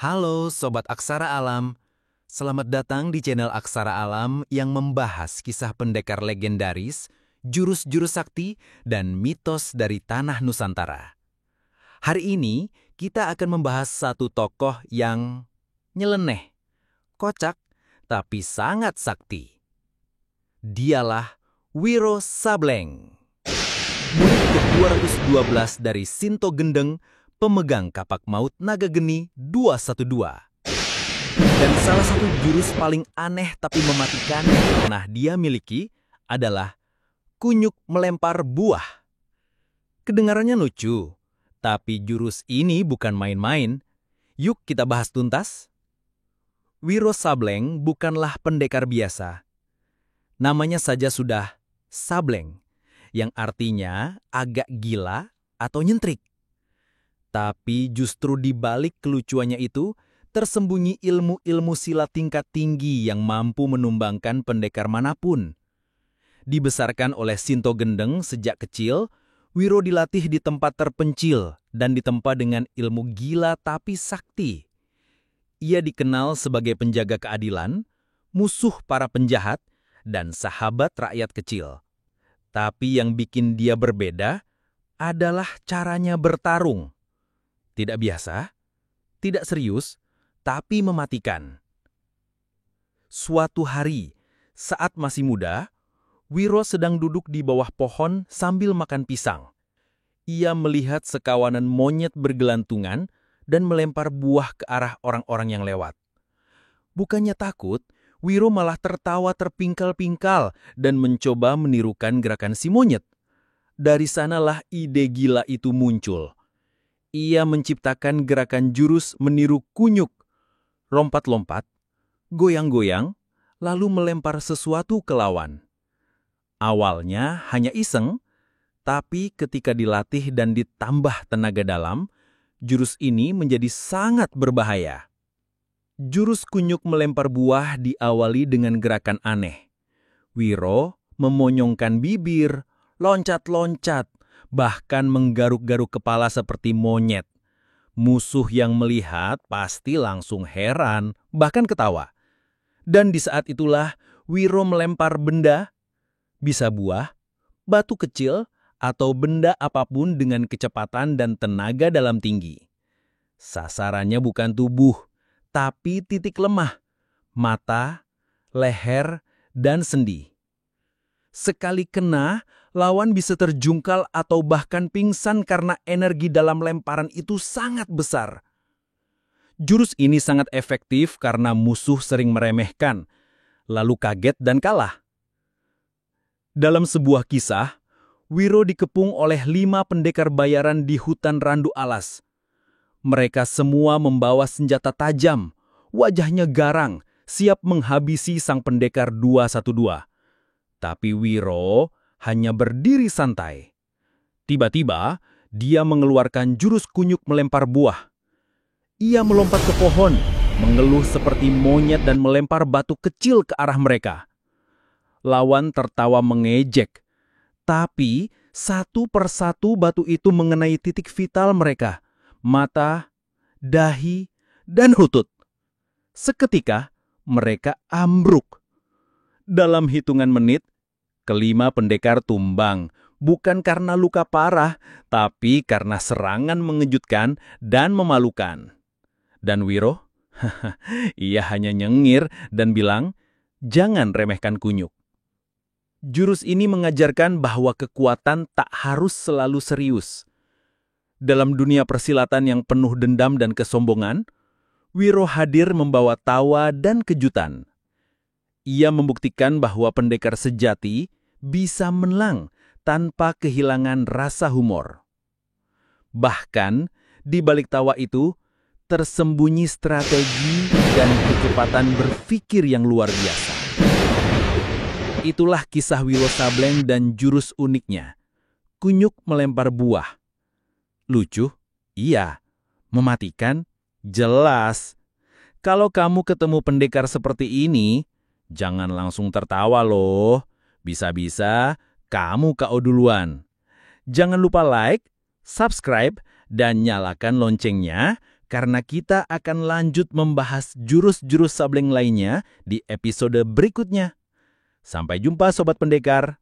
Halo Sobat Aksara Alam, selamat datang di channel Aksara Alam yang membahas kisah pendekar legendaris, jurus-jurus sakti, dan mitos dari tanah Nusantara. Hari ini kita akan membahas satu tokoh yang nyeleneh, kocak, tapi sangat sakti. Dialah Wiro Sableng, murid ke-212 dari Sinto Gendeng, pemegang kapak maut naga geni 212. Dan salah satu jurus paling aneh tapi mematikan yang pernah dia miliki adalah kunyuk melempar buah. Kedengarannya lucu, tapi jurus ini bukan main-main. Yuk kita bahas tuntas. Wiro Sableng bukanlah pendekar biasa. Namanya saja sudah Sableng, yang artinya agak gila atau nyentrik. Tapi justru di balik kelucuannya itu, tersembunyi ilmu-ilmu silat tingkat tinggi yang mampu menumbangkan pendekar manapun. Dibesarkan oleh Sinto Gendeng sejak kecil, Wiro dilatih di tempat terpencil dan ditempa dengan ilmu gila tapi sakti. Ia dikenal sebagai penjaga keadilan, musuh para penjahat, dan sahabat rakyat kecil. Tapi yang bikin dia berbeda adalah caranya bertarung. Tidak biasa, tidak serius, tapi mematikan. Suatu hari, saat masih muda, Wiro sedang duduk di bawah pohon sambil makan pisang. Ia melihat sekawanan monyet bergelantungan dan melempar buah ke arah orang-orang yang lewat. Bukannya takut, Wiro malah tertawa terpingkal-pingkal dan mencoba menirukan gerakan si monyet. Dari sanalah ide gila itu muncul. Ia menciptakan gerakan jurus meniru kunyuk, lompat-lompat, goyang-goyang, lalu melempar sesuatu ke lawan. Awalnya hanya iseng, tapi ketika dilatih dan ditambah tenaga dalam, jurus ini menjadi sangat berbahaya. Jurus kunyuk melempar buah diawali dengan gerakan aneh. Wiro memonyongkan bibir, loncat-loncat, bahkan menggaruk-garuk kepala seperti monyet. Musuh yang melihat pasti langsung heran, bahkan ketawa. Dan di saat itulah Wiro melempar benda, bisa buah, batu kecil, atau benda apapun dengan kecepatan dan tenaga dalam tinggi. Sasarannya bukan tubuh, tapi titik lemah, mata, leher, dan sendi. Sekali kena, lawan bisa terjungkal atau bahkan pingsan karena energi dalam lemparan itu sangat besar. Jurus ini sangat efektif karena musuh sering meremehkan, lalu kaget dan kalah. Dalam sebuah kisah, Wiro dikepung oleh 5 pendekar bayaran di hutan Randu Alas. Mereka semua membawa senjata tajam, wajahnya garang, siap menghabisi sang pendekar 212. Tapi Wiro hanya berdiri santai. Tiba-tiba, dia mengeluarkan jurus kunyuk melempar buah. Ia melompat ke pohon, mengeluh seperti monyet dan melempar batu kecil ke arah mereka. Lawan tertawa mengejek, tapi satu persatu batu itu mengenai titik vital mereka, mata, dahi, dan lutut. Seketika, mereka ambruk. Dalam hitungan menit, kelima pendekar tumbang, bukan karena luka parah, tapi karena serangan mengejutkan dan memalukan. Dan Wiro, ia hanya nyengir dan bilang, jangan remehkan kunyuk. Jurus ini mengajarkan bahwa kekuatan tak harus selalu serius. Dalam dunia persilatan yang penuh dendam dan kesombongan, Wiro hadir membawa tawa dan kejutan. Ia membuktikan bahwa pendekar sejati bisa menang tanpa kehilangan rasa humor. Bahkan, di balik tawa itu, tersembunyi strategi dan kecepatan berpikir yang luar biasa. Itulah kisah Wiro Sableng dan jurus uniknya. Kunyuk melempar buah. Lucu? Iya. Mematikan? Jelas. Kalau kamu ketemu pendekar seperti ini, jangan langsung tertawa loh. Bisa-bisa kamu KO duluan. Jangan lupa like, subscribe, dan nyalakan loncengnya karena kita akan lanjut membahas jurus-jurus sableng lainnya di episode berikutnya. Sampai jumpa Sobat Pendekar.